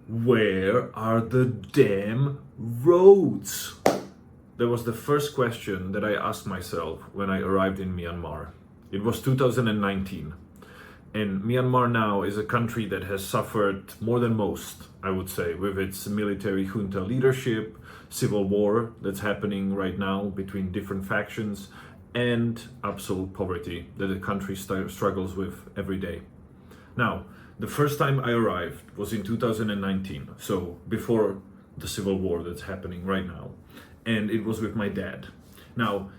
where are the damn roads? That was the first question that I asked myself when I arrived in Myanmar. It was 2019. And Myanmar now is a country that has suffered more than most, I would say, with its military junta leadership, civil war that's happening right now between different factions, and absolute poverty that the country struggles with every day. Now, the first time I arrived was in 2019, so before the civil war that's happening right now, and it was with my dad. Now,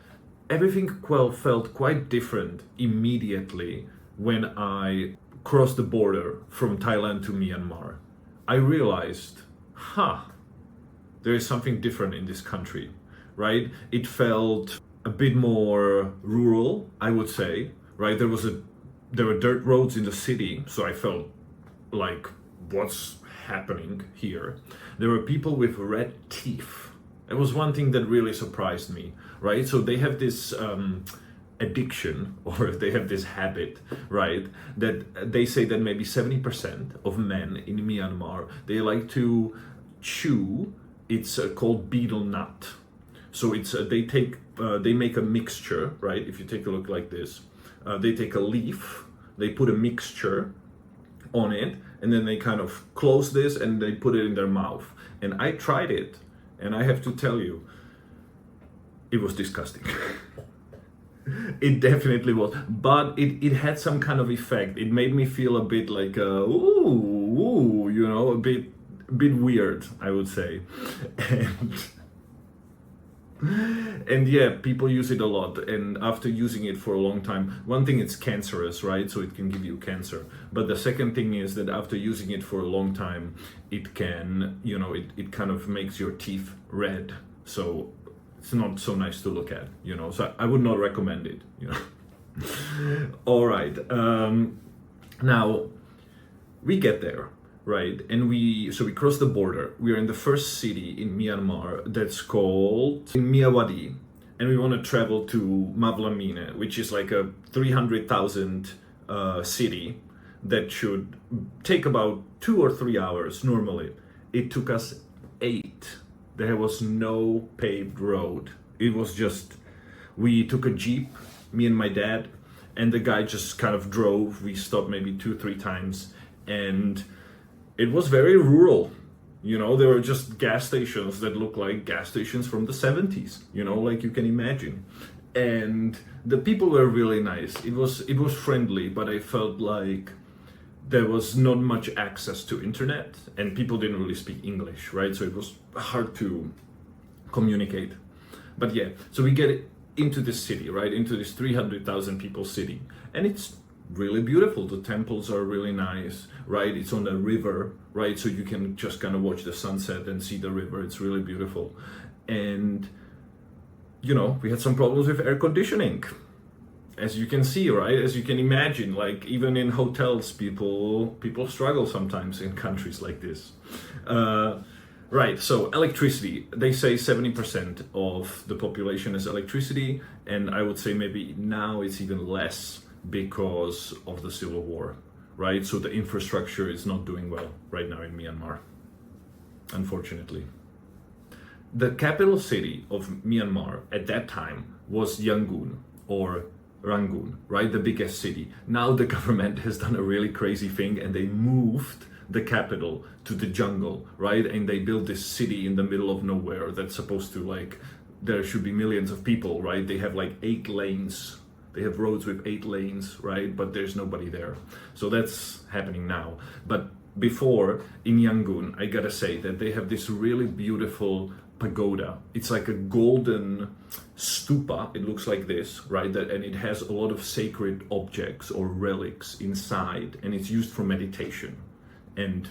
everything felt quite different immediately when I crossed the border from Thailand to Myanmar. I realized, there is something different in this country, right? It felt a bit more rural, I would say, right? There were dirt roads in the city, so I felt like, what's happening here? There were people with red teeth. It was one thing that really surprised me, right? So they have this addiction, or they have this habit, right? That they say that maybe 70% of men in Myanmar, they like to chew, it's called betel nut. So it's they make a mixture, right? If you take a look like this, they take a leaf, they put a mixture on it, and then they kind of close this and they put it in their mouth. And I tried it, and I have to tell you, it was disgusting. It definitely was, but it had some kind of effect. It made me feel a bit like a bit weird, I would say. And yeah, people use it a lot, and after using it for a long time, one thing, it's cancerous, right? So it can give you cancer. But the second thing is that after using it for a long time, it can, it kind of makes your teeth red. So it's not so nice to look at, so I would not recommend it, All right, now we get there, right? And we cross the border. We are in the first city in Myanmar that's called Myawaddy, and we want to travel to Mavlamine, which is like a 300,000 city that should take about 2 or 3 hours normally. It took us 8. There was no paved road. It was just, we took a Jeep, me and my dad, and the guy just kind of drove. We stopped maybe 2-3 times, and it was very rural. There were just gas stations that looked like gas stations from the 70s, like you can imagine. And the people were really nice. It was friendly, but I felt like there was not much access to internet, and people didn't really speak English, right? So it was hard to communicate. But yeah, so we get into this city, right? Into this 300,000 people city. And it's really beautiful. The temples are really nice, right? It's on a river, right? So you can just kind of watch the sunset and see the river. It's really beautiful. And, we had some problems with air conditioning. As you can see, right? As you can imagine, like even in hotels, people struggle sometimes in countries like this. Right, so electricity, they say 70% of the population is electricity, and I would say maybe now it's even less because of the civil war, right? So the infrastructure is not doing well right now in Myanmar, unfortunately. The capital city of Myanmar at that time was Yangon, or Rangoon, right? The biggest city. Now the government has done a really crazy thing, and they moved the capital to the jungle, right? And they built this city in the middle of nowhere that's supposed to, there should be millions of people, right? They have 8 lanes. They have roads with 8 lanes, right? But there's nobody there. So that's happening now. But before, in Yangon, I gotta say that they have this really beautiful pagoda. It's like a golden stupa. It looks like this, right? And it has a lot of sacred objects or relics inside, and it's used for meditation. And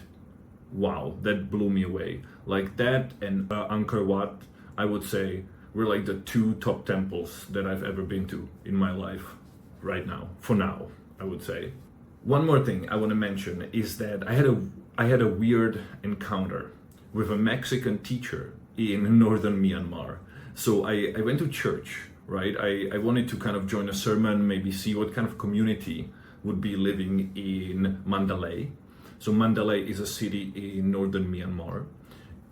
wow, that blew me away. Like that and Angkor Wat, I would say, were like the 2 top temples that I've ever been to in my life right now. For now, I would say. One more thing I want to mention is that I had a weird encounter with a Mexican teacher in northern Myanmar. So I went to church, right? I wanted to kind of join a sermon, maybe see what kind of community would be living in Mandalay. So Mandalay is a city in northern Myanmar,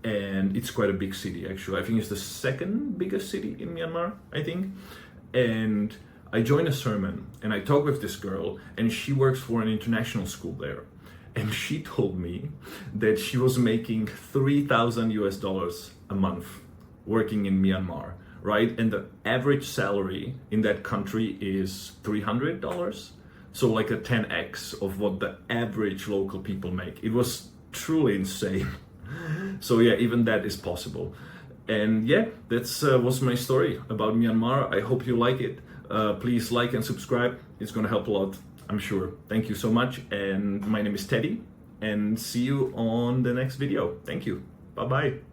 and it's quite a big city actually. I think it's the second biggest city in Myanmar, I think. And I joined a sermon and I talked with this girl, and she works for an international school there. And she told me that she was making 3,000 US dollars a month working in Myanmar, right? And the average salary in that country is $300. So like a 10x of what the average local people make. It was truly insane. So yeah, even that is possible. And yeah, that's was my story about Myanmar. I hope you like it. Please like and subscribe. It's gonna help a lot, I'm sure. Thank you so much. And my name is Teddy, and see you on the next video. Thank you. Bye-bye.